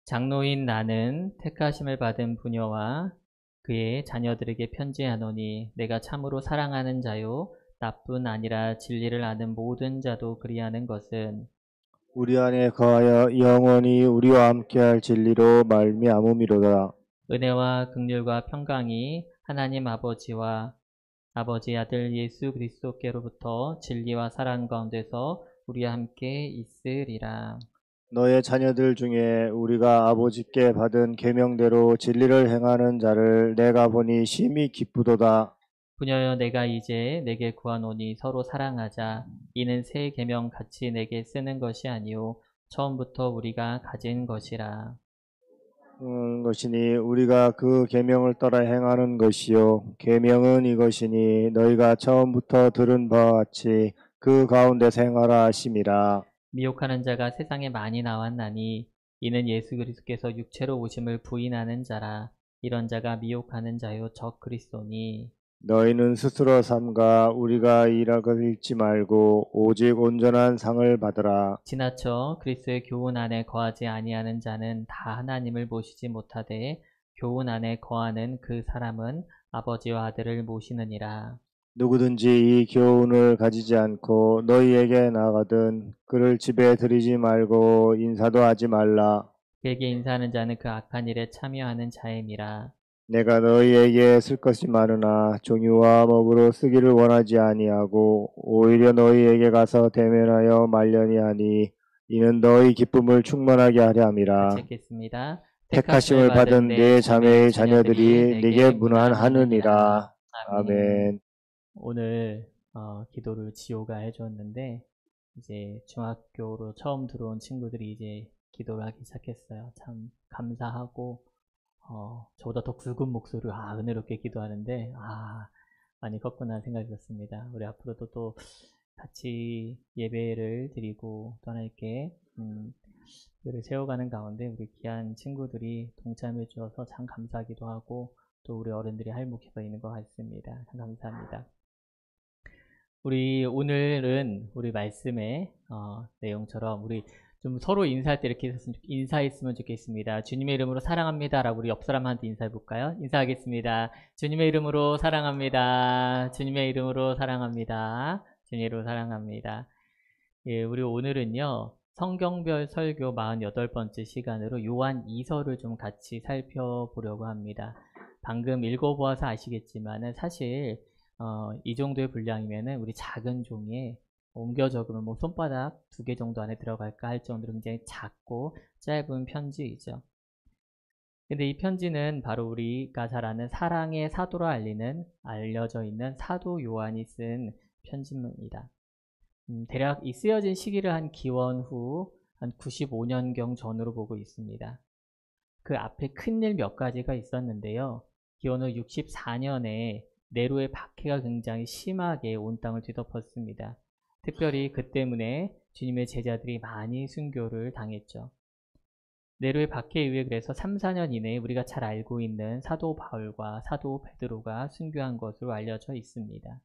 장로인 나는 택하심을 받은 부녀와 그의 자녀들에게 편지하노니 내가 참으로 사랑하는 자요 나뿐 아니라 진리를 아는 모든 자도 그리하는 것은 우리 안에 거하여 영원히 우리와 함께할 진리로 말미암음이로다. 은혜와 긍휼과 평강이 하나님 아버지와 아버지 아들 예수 그리스도께로부터 진리와 사랑 가운데서 우리와 함께 있으리라. 너의 자녀들 중에 우리가 아버지께 받은 계명대로 진리를 행하는 자를 내가 보니 심히 기쁘도다. 부녀여 내가 이제 내게 구하노니 서로 사랑하자. 이는 새 계명 같이 내게 쓰는 것이 아니요 처음부터 우리가 가진 것이라. 것이니 우리가 그 계명을 따라 행하는 것이요 계명은 이것이니 너희가 처음부터 들은 바와 같이 그 가운데서 행하라 하심이라. 미혹하는 자가 세상에 많이 나왔나니 이는 예수 그리스도께서 육체로 오심을 부인하는 자라. 이런 자가 미혹하는 자요 적 그리스도니. 너희는 스스로 삼가 우리가 일하고 읽지 말고 오직 온전한 상을 받으라. 지나쳐 그리스도의 교훈 안에 거하지 아니하는 자는 다 하나님을 모시지 못하되 교훈 안에 거하는 그 사람은 아버지와 아들을 모시느니라. 누구든지 이 교훈을 가지지 않고 너희에게 나가든 그를 집에 들이지 말고 인사도 하지 말라. 그에게 인사하는 자는 그 악한 일에 참여하는 자임이라. 내가 너희에게 쓸 것이 많으나 종이와 먹으로 쓰기를 원하지 아니하고 오히려 너희에게 가서 대면하여 말려니 하니 이는 너희 기쁨을 충만하게 하려 함이라. 같이 읽겠습니다. 택하심을 받은 내 자매의 자녀들이 네게 문안하느니라. 아멘. 오늘 기도를 지호가 해주었는데 이제 중학교로 처음 들어온 친구들이 이제 기도를 하기 시작했어요. 참 감사하고 저보다 더 굵은 목소리로 은혜롭게 기도하는데 많이 컸구나 생각이 들었습니다. 우리 앞으로도 또 같이 예배를 드리고 또 하나님께 를 세워가는 가운데 우리 귀한 친구들이 동참해 주어서 참 감사하기도 하고 또 우리 어른들이 할목해서 있는 것 같습니다. 참 감사합니다. 우리 오늘은 우리 말씀의 내용처럼 우리 좀 서로 인사할 때 이렇게 인사했으면 좋겠습니다. 주님의 이름으로 사랑합니다 라고 우리 옆 사람한테 인사해 볼까요? 인사하겠습니다. 주님의 이름으로 사랑합니다. 주님의 이름으로 사랑합니다. 주님의 이름으로 사랑합니다. 예, 우리 오늘은요 성경별 설교 48번째 시간으로 요한 2서를 좀 같이 살펴보려고 합니다. 방금 읽어보아서 아시겠지만은 사실 이 정도의 분량이면은 우리 작은 종이에 옮겨 적으면 뭐 손바닥 2개 정도 안에 들어갈까 할 정도로 굉장히 작고 짧은 편지이죠. 근데 이 편지는 바로 우리가 잘 아는 사랑의 사도로 알려져 있는 사도 요한이 쓴 편지입니다. 대략 이 쓰여진 시기를 한 기원 후 한 95년경 전으로 보고 있습니다. 그 앞에 큰일 몇 가지가 있었는데요. 기원 후 64년에 네로의 박해가 굉장히 심하게 온 땅을 뒤덮었습니다. 특별히 그 때문에 주님의 제자들이 많이 순교를 당했죠. 네로의 박해 이후에 그래서 3, 4년 이내에 우리가 잘 알고 있는 사도 바울과 사도 베드로가 순교한 것으로 알려져 있습니다.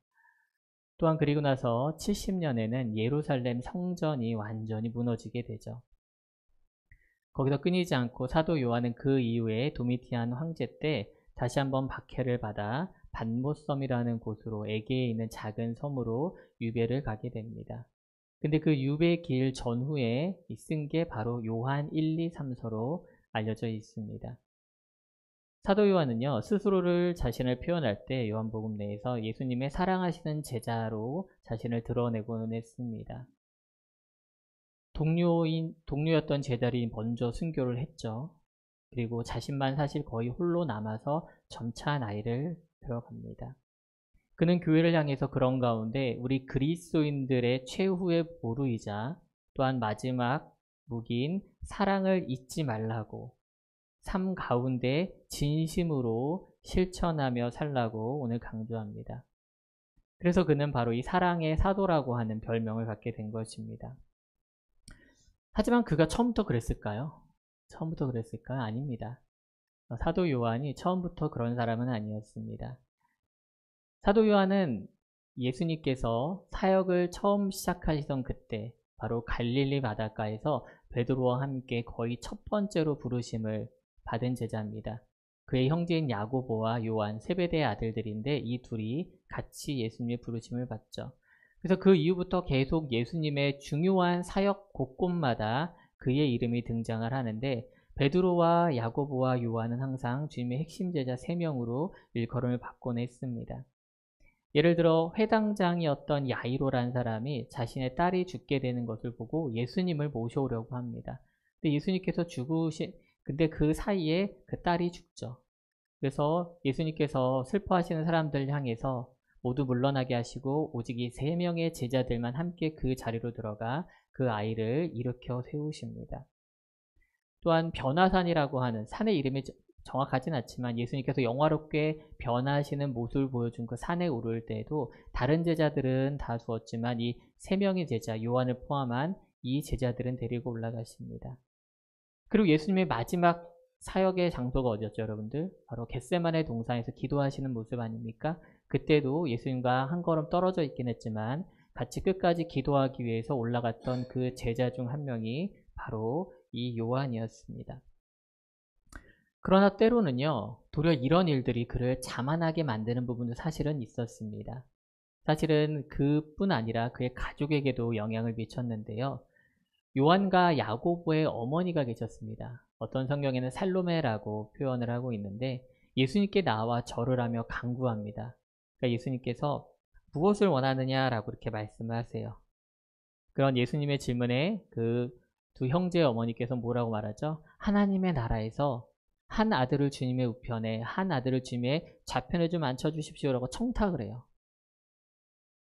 또한 그리고 나서 70년에는 예루살렘 성전이 완전히 무너지게 되죠. 거기서 끊이지 않고 사도 요한은 그 이후에 도미티안 황제 때 다시 한번 박해를 받아 반모섬이라는 곳으로 에게에 있는 작은 섬으로 유배를 가게 됩니다. 근데 그 유배 길 전후에 쓴 게 바로 요한 1, 2, 3서로 알려져 있습니다. 사도 요한은요, 스스로를 자신을 표현할 때 요한복음 내에서 예수님의 사랑하시는 제자로 자신을 드러내고는 했습니다. 동료였던 제자들이 먼저 순교를 했죠. 그리고 자신만 사실 거의 홀로 남아서 점차 나이를 들어갑니다. 그는 교회를 향해서 그런 가운데 우리 그리스도인들의 최후의 보루이자 또한 마지막 무기인 사랑을 잊지 말라고 삶 가운데 진심으로 실천하며 살라고 오늘 강조합니다. 그래서 그는 바로 이 사랑의 사도라고 하는 별명을 갖게 된 것입니다. 하지만 그가 처음부터 그랬을까요? 처음부터 그랬을까요? 아닙니다. 사도 요한이 처음부터 그런 사람은 아니었습니다. 사도 요한은 예수님께서 사역을 처음 시작하시던 그때 바로 갈릴리 바닷가에서 베드로와 함께 거의 첫 번째로 부르심을 받은 제자입니다. 그의 형제인 야고보와 요한, 세베대의 아들들인데 이 둘이 같이 예수님의 부르심을 받죠. 그래서 그 이후부터 계속 예수님의 중요한 사역 곳곳마다 그의 이름이 등장을 하는데 베드로와 야고보와 요한은 항상 주님의 핵심 제자 3명으로 일컬음을 받곤 했습니다. 예를 들어 회당장이었던 야이로라는 사람이 자신의 딸이 죽게 되는 것을 보고 예수님을 모셔오려고 합니다. 근데 예수님께서 근데 그 사이에 그 딸이 죽죠. 그래서 예수님께서 슬퍼하시는 사람들 향해서 모두 물러나게 하시고 오직 이 3명의 제자들만 함께 그 자리로 들어가 그 아이를 일으켜 세우십니다. 또한 변화산이라고 하는 산의 이름이 정확하진 않지만 예수님께서 영화롭게 변화하시는 모습을 보여준 그 산에 오를 때에도 다른 제자들은 다 두었지만 이 3명의 제자, 요한을 포함한 이 제자들은 데리고 올라가십니다. 그리고 예수님의 마지막 사역의 장소가 어디였죠, 여러분들? 바로 겟세마네 동산에서 기도하시는 모습 아닙니까? 그때도 예수님과 한 걸음 떨어져 있긴 했지만 같이 끝까지 기도하기 위해서 올라갔던 그 제자 중 한 명이 바로 이 요한이었습니다. 그러나 때로는요, 도리어 이런 일들이 그를 자만하게 만드는 부분도 사실은 있었습니다. 사실은 그뿐 아니라 그의 가족에게도 영향을 미쳤는데요. 요한과 야고보의 어머니가 계셨습니다. 어떤 성경에는 살로메라고 표현을 하고 있는데 예수님께 나와 절을 하며 간구합니다. 그러니까 예수님께서 무엇을 원하느냐라고 이렇게 말씀을 하세요. 그런 예수님의 질문에 그 두 형제의 어머니께서 뭐라고 말하죠? 하나님의 나라에서 한 아들을 주님의 우편에, 한 아들을 주님의 좌편에 좀 앉혀주십시오라고 청탁을 해요.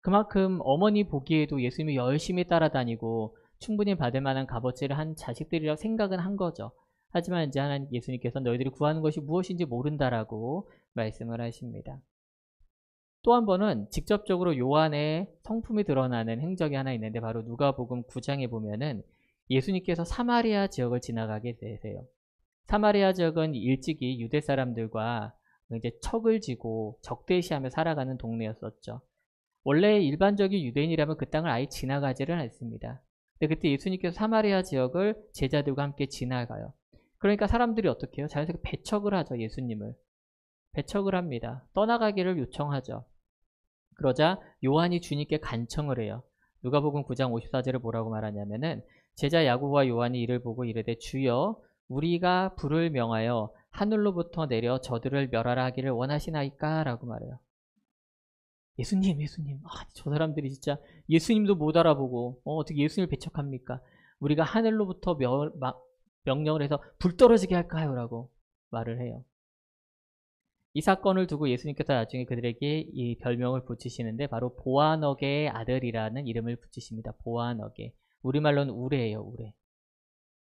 그만큼 어머니 보기에도 예수님이 열심히 따라다니고 충분히 받을 만한 값어치를 한 자식들이라고 생각은 한 거죠. 하지만 이제 하나님 예수님께서 너희들이 구하는 것이 무엇인지 모른다라고 말씀을 하십니다. 또 한 번은 직접적으로 요한의 성품이 드러나는 행적이 하나 있는데 바로 누가복음 9장에 보면은 예수님께서 사마리아 지역을 지나가게 되세요. 사마리아 지역은 일찍이 유대 사람들과 이제 척을 지고 적대시하며 살아가는 동네였었죠. 원래 일반적인 유대인이라면 그 땅을 아예 지나가지를 않습니다. 근데 그때 예수님께서 사마리아 지역을 제자들과 함께 지나가요. 그러니까 사람들이 어떻게 해요? 자연스럽게 배척을 하죠. 예수님을. 배척을 합니다. 떠나가기를 요청하죠. 그러자 요한이 주님께 간청을 해요. 누가복음 9장 54절을 뭐라고 말하냐면은 제자 야고보와 요한이 이를 보고 이르되 주여 우리가 불을 명하여 하늘로부터 내려 저들을 멸하라 하기를 원하시나이까? 라고 말해요. 예수님. 저 사람들이 진짜 예수님도 못 알아보고 어떻게 예수님을 배척합니까? 우리가 하늘로부터 명령을 해서 불 떨어지게 할까요? 라고 말을 해요. 이 사건을 두고 예수님께서 나중에 그들에게 이 별명을 붙이시는데 바로 보아너게의 아들이라는 이름을 붙이십니다. 보아너게. 우리말로는 우레예요. 우레.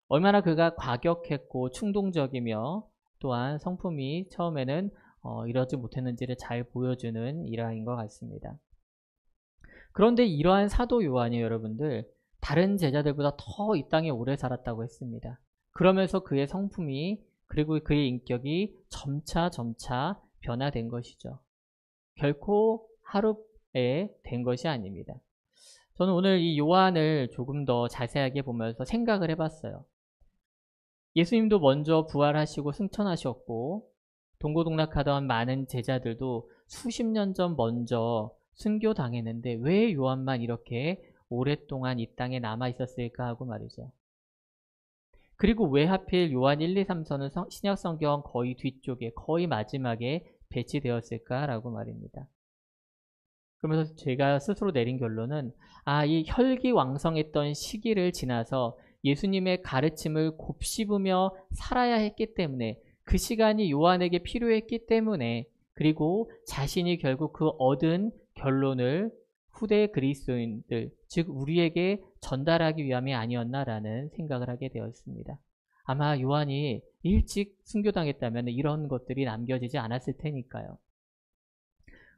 얼마나 그가 과격했고 충동적이며 또한 성품이 처음에는 이러지 못했는지를 잘 보여주는 일화인 것 같습니다. 그런데 이러한 사도 요한이 여러분들 다른 제자들보다 더 이 땅에 오래 살았다고 했습니다. 그러면서 그의 성품이 그리고 그의 인격이 점차 변화된 것이죠. 결코 하루에 된 것이 아닙니다. 저는 오늘 이 요한을 조금 더 자세하게 보면서 생각을 해봤어요. 예수님도 먼저 부활하시고 승천하셨고 동고동락하던 많은 제자들도 수십 년 전 먼저 순교당했는데 왜 요한만 이렇게 오랫동안 이 땅에 남아 있었을까 하고 말이죠. 그리고 왜 하필 요한 1, 2, 3서는 신약성경 거의 뒤쪽에 거의 마지막에 배치되었을까라고 말입니다. 그러면서 제가 스스로 내린 결론은 이 혈기왕성했던 시기를 지나서 예수님의 가르침을 곱씹으며 살아야 했기 때문에 그 시간이 요한에게 필요했기 때문에 그리고 자신이 결국 그 얻은 결론을 후대 그리스도인들 즉 우리에게 전달하기 위함이 아니었나라는 생각을 하게 되었습니다. 아마 요한이 일찍 순교당했다면 이런 것들이 남겨지지 않았을 테니까요.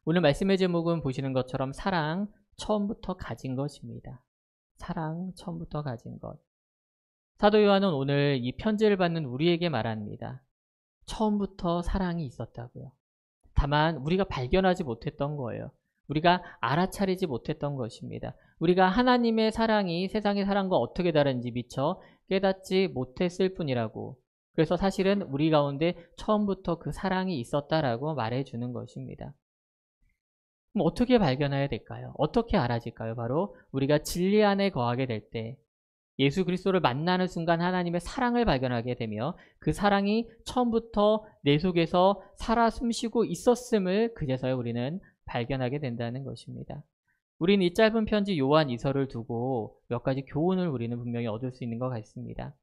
오늘 말씀의 제목은 보시는 것처럼 사랑 처음부터 가진 것입니다. 사랑 처음부터 가진 것. 사도 요한은 오늘 이 편지를 받는 우리에게 말합니다. 처음부터 사랑이 있었다고요. 다만 우리가 발견하지 못했던 거예요. 우리가 알아차리지 못했던 것입니다. 우리가 하나님의 사랑이 세상의 사랑과 어떻게 다른지 미처 깨닫지 못했을 뿐이라고. 그래서 사실은 우리 가운데 처음부터 그 사랑이 있었다라고 말해주는 것입니다. 그럼 어떻게 발견해야 될까요? 어떻게 알아질까요? 바로 우리가 진리 안에 거하게 될 때, 예수 그리스도를 만나는 순간 하나님의 사랑을 발견하게 되며 그 사랑이 처음부터 내 속에서 살아 숨쉬고 있었음을 그제서야 우리는 발견하게 된다는 것입니다. 우리는 이 짧은 편지 요한 2서를 두고 몇 가지 교훈을 우리는 분명히 얻을 수 있는 것 같습니다.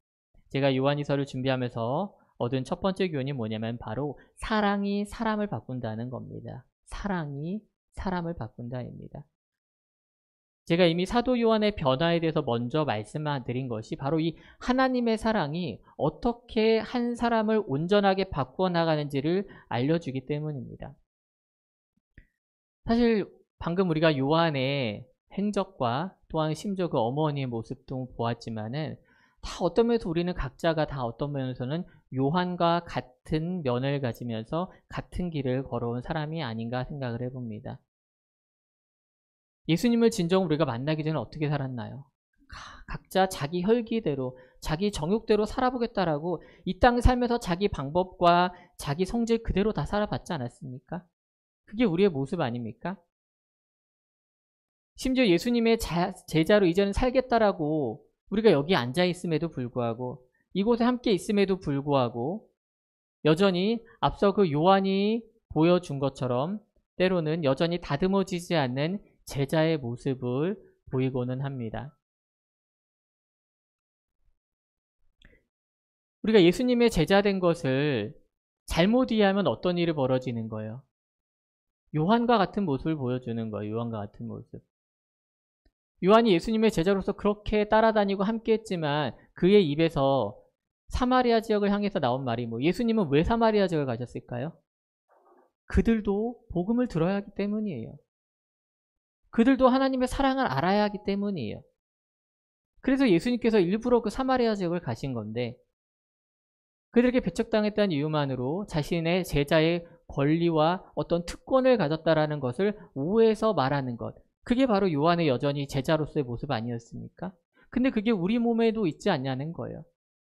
제가 요한 2서를 준비하면서 얻은 첫 번째 교훈이 뭐냐면 바로 사랑이 사람을 바꾼다는 겁니다. 사랑이 사람을 바꾼다입니다. 제가 이미 사도 요한의 변화에 대해서 먼저 말씀드린 것이 바로 이 하나님의 사랑이 어떻게 한 사람을 온전하게 바꾸어 나가는지를 알려주기 때문입니다. 사실 방금 우리가 요한의 행적과 또한 심지어 그 어머니의 모습도 보았지만은 다 어떤 면에서 우리는 각자가 다 어떤 면에서는 요한과 같은 면을 가지면서 같은 길을 걸어온 사람이 아닌가 생각을 해봅니다. 예수님을 진정 우리가 만나기 전에 어떻게 살았나요? 각자 자기 혈기대로 자기 정욕대로 살아보겠다라고 이 땅 살면서 자기 방법과 자기 성질 그대로 다 살아봤지 않았습니까? 그게 우리의 모습 아닙니까? 심지어 예수님의 제자로 이제는 살겠다라고 우리가 여기 앉아 있음에도 불구하고 이곳에 함께 있음에도 불구하고 여전히 앞서 그 요한이 보여준 것처럼 때로는 여전히 다듬어지지 않는 제자의 모습을 보이고는 합니다. 우리가 예수님의 제자 된 것을 잘못 이해하면 어떤 일이 벌어지는 거예요? 요한과 같은 모습을 보여주는 거예요. 요한과 같은 모습. 요한이 예수님의 제자로서 그렇게 따라다니고 함께했지만 그의 입에서 사마리아 지역을 향해서 나온 말이 뭐 예수님은 왜 사마리아 지역을 가셨을까요? 그들도 복음을 들어야 하기 때문이에요. 그들도 하나님의 사랑을 알아야 하기 때문이에요. 그래서 예수님께서 일부러 그 사마리아 지역을 가신 건데 그들에게 배척당했다는 이유만으로 자신의 제자의 권리와 어떤 특권을 가졌다라는 것을 오해해서 말하는 것. 그게 바로 요한의 여전히 제자로서의 모습 아니었습니까? 근데 그게 우리 몸에도 있지 않냐는 거예요.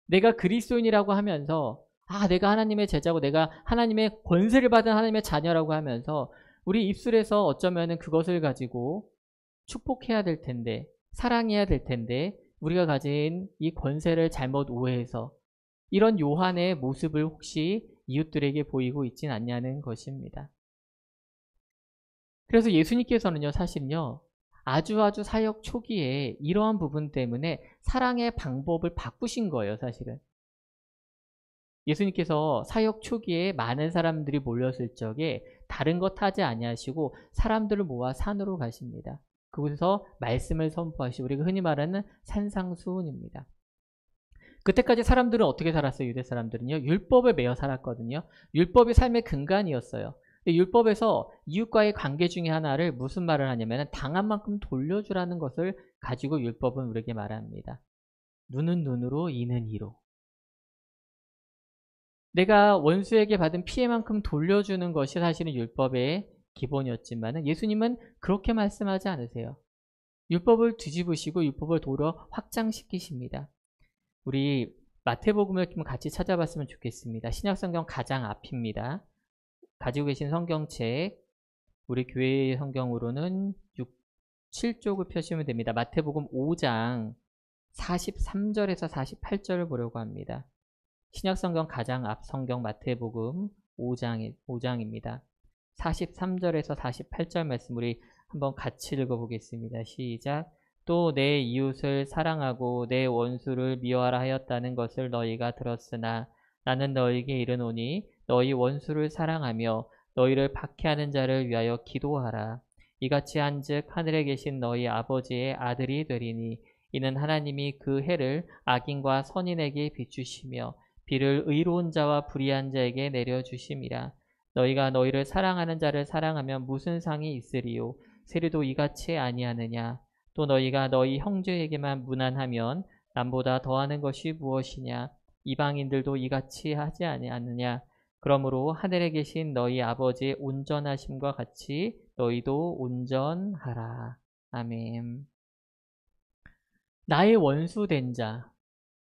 내가 그리스도인이라고 하면서 내가 하나님의 제자고 내가 하나님의 권세를 받은 하나님의 자녀라고 하면서 우리 입술에서 어쩌면은 그것을 가지고 축복해야 될 텐데 사랑해야 될 텐데 우리가 가진 이 권세를 잘못 오해해서 이런 요한의 모습을 혹시 이웃들에게 보이고 있진 않냐는 것입니다. 그래서 예수님께서는요 사실은요 아주 사역 초기에 이러한 부분 때문에 사랑의 방법을 바꾸신 거예요. 사실은 예수님께서 사역 초기에 많은 사람들이 몰렸을 적에 다른 것 하지 아니하시고 사람들을 모아 산으로 가십니다. 그곳에서 말씀을 선포하시고 우리가 흔히 말하는 산상수훈입니다. 그때까지 사람들은 어떻게 살았어요? 유대 사람들은요 율법을 매어 살았거든요. 율법이 삶의 근간이었어요. 율법에서 이웃과의 관계 중에 하나를 무슨 말을 하냐면 당한 만큼 돌려주라는 것을 가지고 율법은 우리에게 말합니다. 눈은 눈으로 이는 이로. 내가 원수에게 받은 피해만큼 돌려주는 것이 사실은 율법의 기본이었지만 예수님은 그렇게 말씀하지 않으세요. 율법을 뒤집으시고 율법을 도로 확장시키십니다. 우리 마태복음을 좀 같이 찾아봤으면 좋겠습니다. 신약성경 가장 앞입니다. 가지고 계신 성경책 우리 교회의 성경으로는 7쪽을 펴시면 됩니다. 마태복음 5장 43절에서 48절을 보려고 합니다. 신약성경 가장 앞 성경 마태복음 5장입니다. 43절에서 48절 말씀 우리 한번 같이 읽어보겠습니다. 시작. 또 내 이웃을 사랑하고 내 원수를 미워하라 하였다는 것을 너희가 들었으나 나는 너희에게 이르노니 너희 원수를 사랑하며 너희를 박해하는 자를 위하여 기도하라. 이같이 한즉 하늘에 계신 너희 아버지의 아들이 되리니 이는 하나님이 그 해를 악인과 선인에게 비추시며 비를 의로운 자와 불의한 자에게 내려주심이라. 너희가 너희를 사랑하는 자를 사랑하면 무슨 상이 있으리요? 세리도 이같이 아니하느냐? 또 너희가 너희 형제에게만 무난하면 남보다 더하는 것이 무엇이냐? 이방인들도 이같이 하지 아니하느냐? 그러므로 하늘에 계신 너희 아버지의 온전하심과 같이 너희도 온전하라. 아멘. 나의 원수 된 자,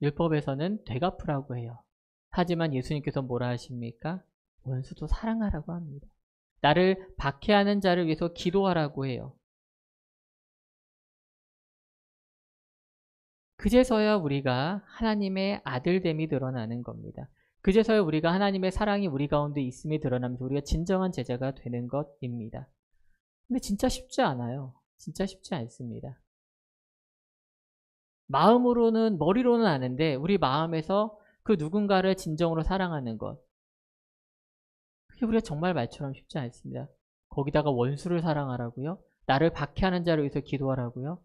율법에서는 되갚으라고 해요. 하지만 예수님께서 뭐라 하십니까? 원수도 사랑하라고 합니다. 나를 박해하는 자를 위해서 기도하라고 해요. 그제서야 우리가 하나님의 아들됨이 드러나는 겁니다. 그제서야 우리가 하나님의 사랑이 우리 가운데 있음이 드러나면서 우리가 진정한 제자가 되는 것입니다. 근데 진짜 쉽지 않아요. 진짜 쉽지 않습니다. 마음으로는, 머리로는 아는데 우리 마음에서 그 누군가를 진정으로 사랑하는 것, 그게 우리가 정말 말처럼 쉽지 않습니다. 거기다가 원수를 사랑하라고요? 나를 박해하는 자를 위해서 기도하라고요?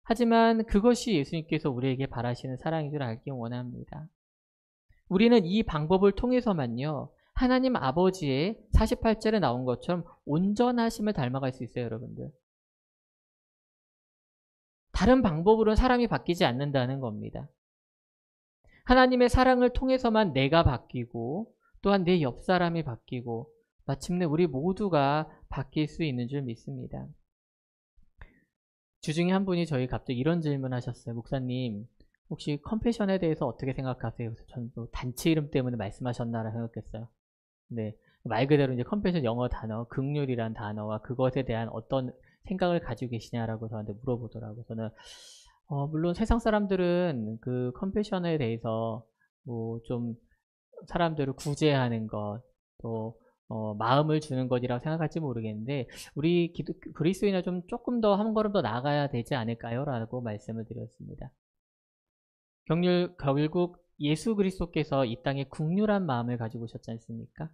하지만 그것이 예수님께서 우리에게 바라시는 사랑인 줄 알기 원합니다. 우리는 이 방법을 통해서만요, 하나님 아버지의 48절에 나온 것처럼 온전하심을 닮아갈 수 있어요, 여러분들. 다른 방법으로는 사람이 바뀌지 않는다는 겁니다. 하나님의 사랑을 통해서만 내가 바뀌고 또한 내 옆 사람이 바뀌고 마침내 우리 모두가 바뀔 수 있는 줄 믿습니다. 주중에 한 분이 저희 갑자기 이런 질문 하셨어요. 목사님, 혹시 컴패션에 대해서 어떻게 생각하세요? 그래서 저는 또 단체 이름 때문에 말씀하셨나라 생각했어요. 네, 말 그대로 이제 컴패션 영어 단어, 긍휼이란 단어와 그것에 대한 어떤 생각을 가지고 계시냐라고 저한테 물어보더라고요. 저는 물론 세상 사람들은 그 컴패션에 대해서 뭐 좀 사람들을 구제하는 것, 또 마음을 주는 것이라고 생각할지 모르겠는데 우리 그리스도인은 좀 조금 더 한 걸음 더 나아가야 되지 않을까요? 라고 말씀을 드렸습니다. 결국 예수 그리스도께서 이 땅에 긍휼한 마음을 가지고 오셨지 않습니까?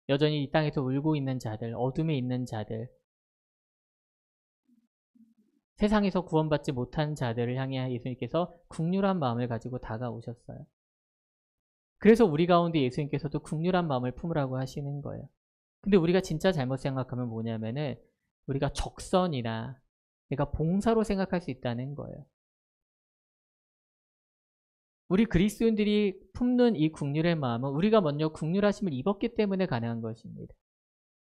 여전히 이 땅에서 울고 있는 자들, 어둠에 있는 자들, 세상에서 구원받지 못한 자들을 향해 예수님께서 긍휼한 마음을 가지고 다가오셨어요. 그래서 우리 가운데 예수님께서도 긍휼한 마음을 품으라고 하시는 거예요. 근데 우리가 진짜 잘못 생각하면 뭐냐면은 우리가 적선이나 내가 봉사로 생각할 수 있다는 거예요. 우리 그리스도인들이 품는 이 긍휼의 마음은 우리가 먼저 긍휼하심을 입었기 때문에 가능한 것입니다.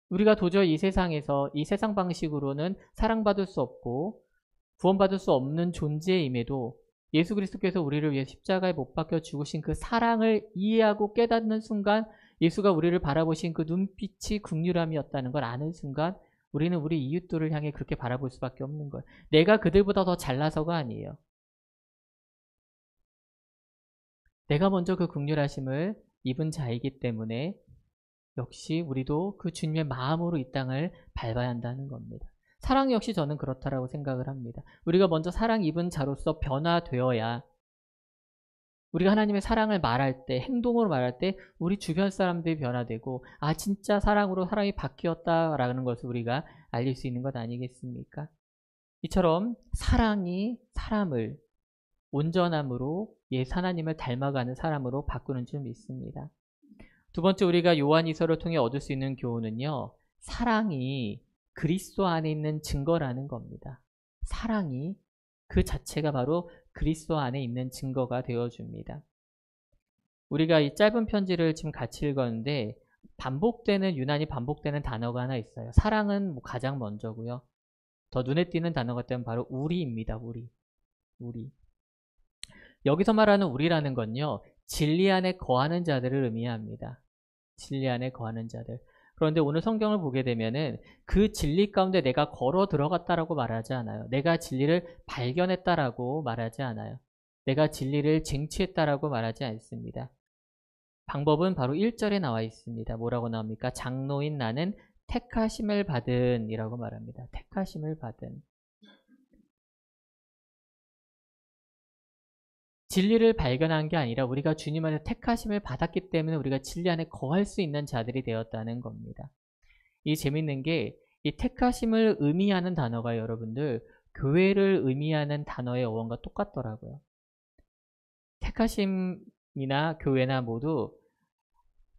우리가 도저히 이 세상에서 이 세상 방식으로는 사랑받을 수 없고 구원받을 수 없는 존재임에도 예수 그리스도께서 우리를 위해 십자가에 못 박혀 죽으신 그 사랑을 이해하고 깨닫는 순간 예수가 우리를 바라보신 그 눈빛이 긍휼함이었다는 걸 아는 순간 우리는 우리 이웃들을 향해 그렇게 바라볼 수밖에 없는 거예요. 내가 그들보다 더 잘나서가 아니에요. 내가 먼저 그 긍휼하심을 입은 자이기 때문에 역시 우리도 그 주님의 마음으로 이 땅을 밟아야 한다는 겁니다. 사랑 역시 저는 그렇다라고 생각을 합니다. 우리가 먼저 사랑 입은 자로서 변화되어야 우리가 하나님의 사랑을 말할 때, 행동으로 말할 때 우리 주변 사람들이 변화되고 아 진짜 사랑으로 사람이 바뀌었다라는 것을 우리가 알릴 수 있는 것 아니겠습니까? 이처럼 사랑이 사람을 온전함으로 하나님을 닮아가는 사람으로 바꾸는 줄 믿습니다. 두 번째 우리가 요한이서를 통해 얻을 수 있는 교훈은요. 사랑이 그리스도 안에 있는 증거라는 겁니다. 사랑이 그 자체가 바로 그리스도 안에 있는 증거가 되어줍니다. 우리가 이 짧은 편지를 지금 같이 읽었는데 유난히 반복되는 단어가 하나 있어요. 사랑은 가장 먼저고요. 더 눈에 띄는 단어가 되면 바로 우리입니다. 우리. 여기서 말하는 우리라는 건요. 진리 안에 거하는 자들을 의미합니다. 진리 안에 거하는 자들. 그런데 오늘 성경을 보게 되면은 그 진리 가운데 내가 걸어 들어갔다라고 말하지 않아요. 내가 진리를 발견했다라고 말하지 않아요. 내가 진리를 쟁취했다라고 말하지 않습니다. 방법은 바로 1절에 나와 있습니다. 뭐라고 나옵니까? 장로인 나는 택하심을 받은 이라고 말합니다. 택하심을 받은. 진리를 발견한 게 아니라 우리가 주님 안에 택하심을 받았기 때문에 우리가 진리 안에 거할 수 있는 자들이 되었다는 겁니다. 이 재밌는 게 이 택하심을 의미하는 단어가 여러분들 교회를 의미하는 단어의 어원과 똑같더라고요. 택하심이나 교회나 모두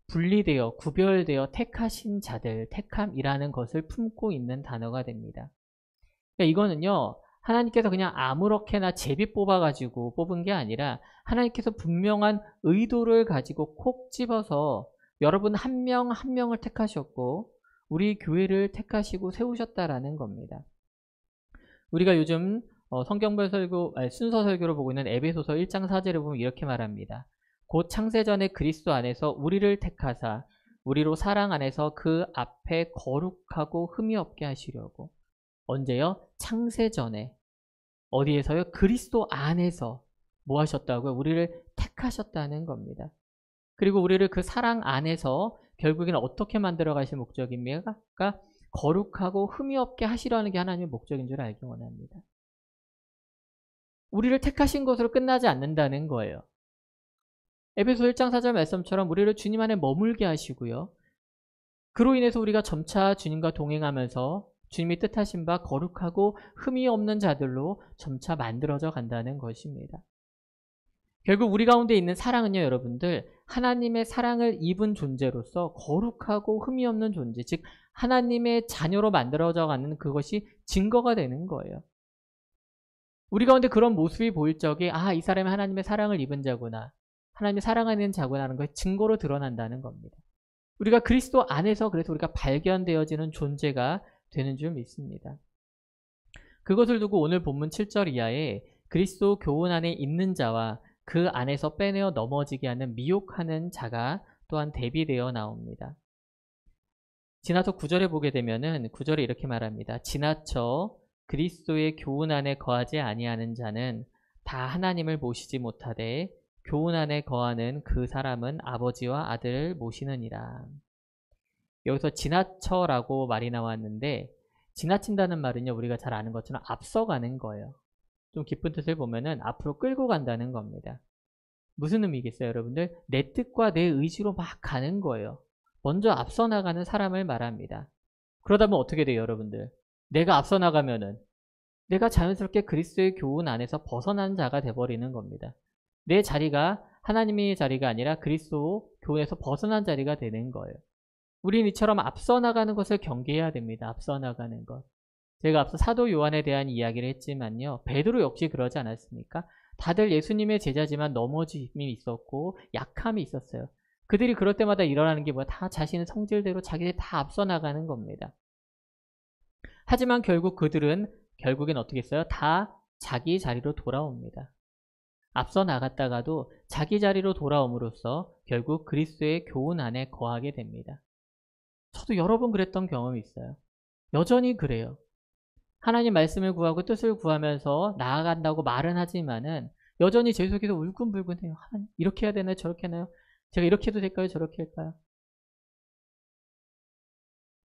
분리되어 구별되어 택하신 자들, 택함이라는 것을 품고 있는 단어가 됩니다. 그러니까 이거는요. 하나님께서 그냥 아무렇게나 제비 뽑아가지고 뽑은 게 아니라 하나님께서 분명한 의도를 가지고 콕 집어서 여러분 한 명 한 명을 택하셨고 우리 교회를 택하시고 세우셨다라는 겁니다. 우리가 요즘 성경별 설교, 순서 설교를 보고 있는 에베소서 1장 4절을 보면 이렇게 말합니다. 곧 창세전에 그리스도 안에서 우리를 택하사 우리로 사랑 안에서 그 앞에 거룩하고 흠이 없게 하시려고. 언제요? 창세전에. 어디에서요? 그리스도 안에서 뭐 하셨다고요? 우리를 택하셨다는 겁니다. 그리고 우리를 그 사랑 안에서 결국에는 어떻게 만들어 가실 목적입니까? 거룩하고 흠이 없게 하시려는 게 하나님의 목적인 줄 알기 원합니다. 우리를 택하신 것으로 끝나지 않는다는 거예요. 에베소 1장 4절 말씀처럼 우리를 주님 안에 머물게 하시고요. 그로 인해서 우리가 점차 주님과 동행하면서 주님이 뜻하신 바 거룩하고 흠이 없는 자들로 점차 만들어져 간다는 것입니다. 결국 우리 가운데 있는 사랑은요, 여러분들, 하나님의 사랑을 입은 존재로서 거룩하고 흠이 없는 존재, 즉 하나님의 자녀로 만들어져 가는 그것이 증거가 되는 거예요. 우리 가운데 그런 모습이 보일 적에 이 사람이 하나님의 사랑을 입은 자구나, 하나님의 사랑하는 자구나라는 것이 증거로 드러난다는 겁니다. 우리가 그리스도 안에서 그래서 우리가 발견되어지는 존재가 되는 줄 믿습니다. 그것을 두고 오늘 본문 7절 이하에 그리스도 교훈 안에 있는 자와 그 안에서 빼내어 넘어지게 하는 미혹하는 자가 또한 대비되어 나옵니다. 지나서 9절에 보게 되면은 9절에 이렇게 말합니다. 지나쳐 그리스도의 교훈 안에 거하지 아니하는 자는 다 하나님을 모시지 못하되 교훈 안에 거하는 그 사람은 아버지와 아들을 모시느니라. 여기서 지나쳐라고 말이 나왔는데 지나친다는 말은요, 우리가 잘 아는 것처럼 앞서가는 거예요. 좀 깊은 뜻을 보면은 앞으로 끌고 간다는 겁니다. 무슨 의미겠어요, 여러분들? 내 뜻과 내 의지로 막 가는 거예요. 먼저 앞서 나가는 사람을 말합니다. 그러다 보면 어떻게 돼요, 여러분들? 내가 앞서 나가면은 내가 자연스럽게 그리스도의 교훈 안에서 벗어난 자가 돼버리는 겁니다. 내 자리가 하나님의 자리가 아니라 그리스도 교훈에서 벗어난 자리가 되는 거예요. 우리는 이처럼 앞서 나가는 것을 경계해야 됩니다. 앞서 나가는 것. 제가 앞서 사도 요한에 대한 이야기를 했지만요. 베드로 역시 그러지 않았습니까? 다들 예수님의 제자지만 넘어짐이 있었고 약함이 있었어요. 그들이 그럴 때마다 일어나는 게 뭐야? 다 자신의 성질대로 자기들이 다 앞서 나가는 겁니다. 하지만 결국엔 어떻게 했어요? 다 자기 자리로 돌아옵니다. 앞서 나갔다가도 자기 자리로 돌아옴으로써 결국 그리스도의 교훈 안에 거하게 됩니다. 저도 여러 번 그랬던 경험이 있어요. 여전히 그래요. 하나님 말씀을 구하고 뜻을 구하면서 나아간다고 말은 하지만은 여전히 제 속에서 울끈불끈해요. 하나님, 이렇게 해야 되나요? 저렇게 하나요? 제가 이렇게 해도 될까요? 저렇게 할까요?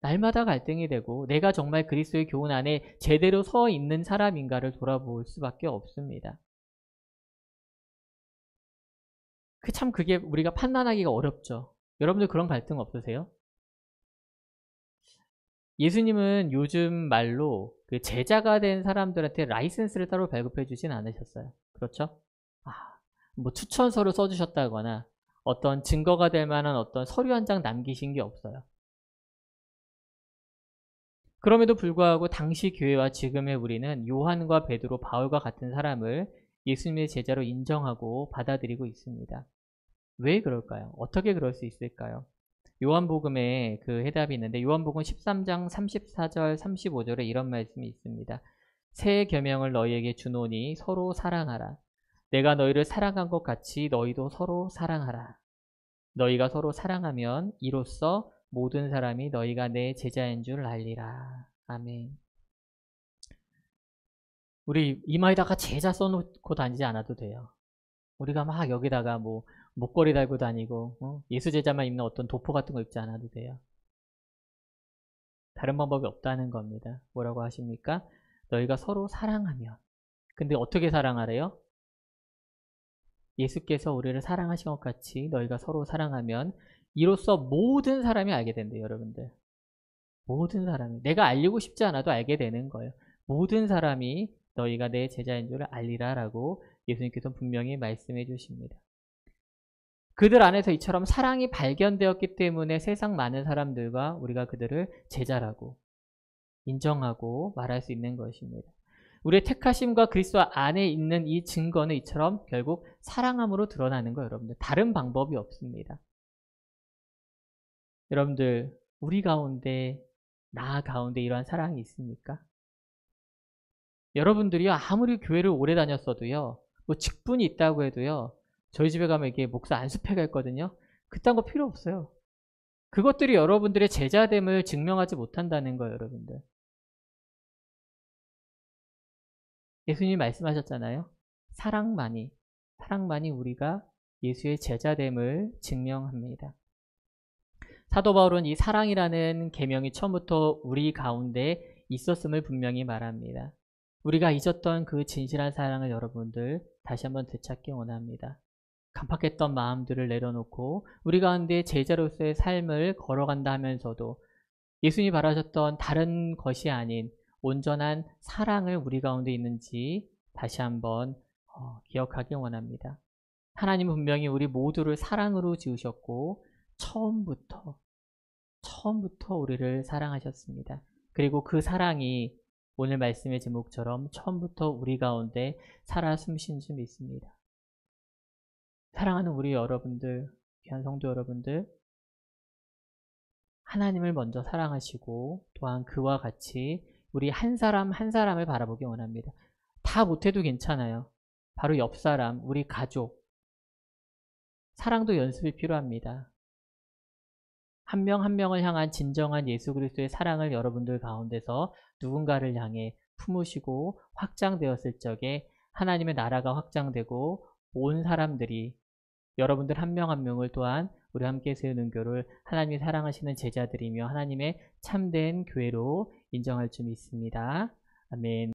날마다 갈등이 되고 내가 정말 그리스도의 교훈 안에 제대로 서 있는 사람인가를 돌아볼 수밖에 없습니다. 그게 우리가 판단하기가 어렵죠. 여러분들 그런 갈등 없으세요? 예수님은 요즘 말로 그 제자가 된 사람들한테 라이센스를 따로 발급해 주진 않으셨어요. 그렇죠? 뭐 추천서를 써주셨다거나 어떤 증거가 될 만한 어떤 서류 한 장 남기신 게 없어요. 그럼에도 불구하고 당시 교회와 지금의 우리는 요한과 베드로, 바울과 같은 사람을 예수님의 제자로 인정하고 받아들이고 있습니다. 왜 그럴까요? 어떻게 그럴 수 있을까요? 요한복음에 그 해답이 있는데 요한복음 13장 34절 35절에 이런 말씀이 있습니다. 새 계명을 너희에게 주노니 서로 사랑하라. 내가 너희를 사랑한 것 같이 너희도 서로 사랑하라. 너희가 서로 사랑하면 이로써 모든 사람이 너희가 내 제자인 줄 알리라. 아멘. 우리 이마에다가 제자 써놓고 다니지 않아도 돼요. 우리가 막 여기다가 뭐 목걸이 달고 다니고 예수 제자만 입는 어떤 도포 같은 거 입지 않아도 돼요. 다른 방법이 없다는 겁니다. 뭐라고 하십니까? 너희가 서로 사랑하면. 근데 어떻게 사랑하래요? 예수께서 우리를 사랑하신 것 같이 너희가 서로 사랑하면 이로써 모든 사람이 알게 된대요, 여러분들. 모든 사람이. 내가 알리고 싶지 않아도 알게 되는 거예요. 모든 사람이 너희가 내 제자인 줄 알리라라고 예수님께서 분명히 말씀해 주십니다. 그들 안에서 이처럼 사랑이 발견되었기 때문에 세상 많은 사람들과 우리가 그들을 제자라고 인정하고 말할 수 있는 것입니다. 우리의 택하심과 그리스도 안에 있는 이 증거는 이처럼 결국 사랑함으로 드러나는 거예요, 여러분들. 다른 방법이 없습니다. 여러분들, 우리 가운데, 나 가운데 이러한 사랑이 있습니까? 여러분들이요, 아무리 교회를 오래 다녔어도요, 뭐 직분이 있다고 해도요, 저희 집에 가면 이게 목사 안수패가 있거든요. 그딴 거 필요 없어요. 그것들이 여러분들의 제자됨을 증명하지 못한다는 거예요, 여러분들. 예수님이 말씀하셨잖아요. 사랑만이 우리가 예수의 제자됨을 증명합니다. 사도 바울은 이 사랑이라는 계명이 처음부터 우리 가운데 있었음을 분명히 말합니다. 우리가 잊었던 그 진실한 사랑을 여러분들 다시 한번 되찾기 원합니다. 간팍했던 마음들을 내려놓고 우리 가운데 제자로서의 삶을 걸어간다 하면서도 예수님이 바라셨던 다른 것이 아닌 온전한 사랑을 우리 가운데 있는지 다시 한번 기억하기 원합니다. 하나님은 분명히 우리 모두를 사랑으로 지으셨고 처음부터 우리를 사랑하셨습니다. 그리고 그 사랑이 오늘 말씀의 제목처럼 처음부터 우리 가운데 살아 숨신 줄 믿습니다. 사랑하는 우리 여러분들, 귀한 성도 여러분들, 하나님을 먼저 사랑하시고 또한 그와 같이 우리 한 사람 한 사람을 바라보기 원합니다. 다 못해도 괜찮아요. 바로 옆 사람, 우리 가족, 사랑도 연습이 필요합니다. 한 명 한 명을 향한 진정한 예수 그리스도의 사랑을 여러분들 가운데서 누군가를 향해 품으시고 확장되었을 적에 하나님의 나라가 확장되고 온 사람들이 여러분들 한 명 한 명을 또한 우리 함께 세우는 교를 하나님이 사랑하시는 제자들이며 하나님의 참된 교회로 인정할 줄 믿습니다. 아멘.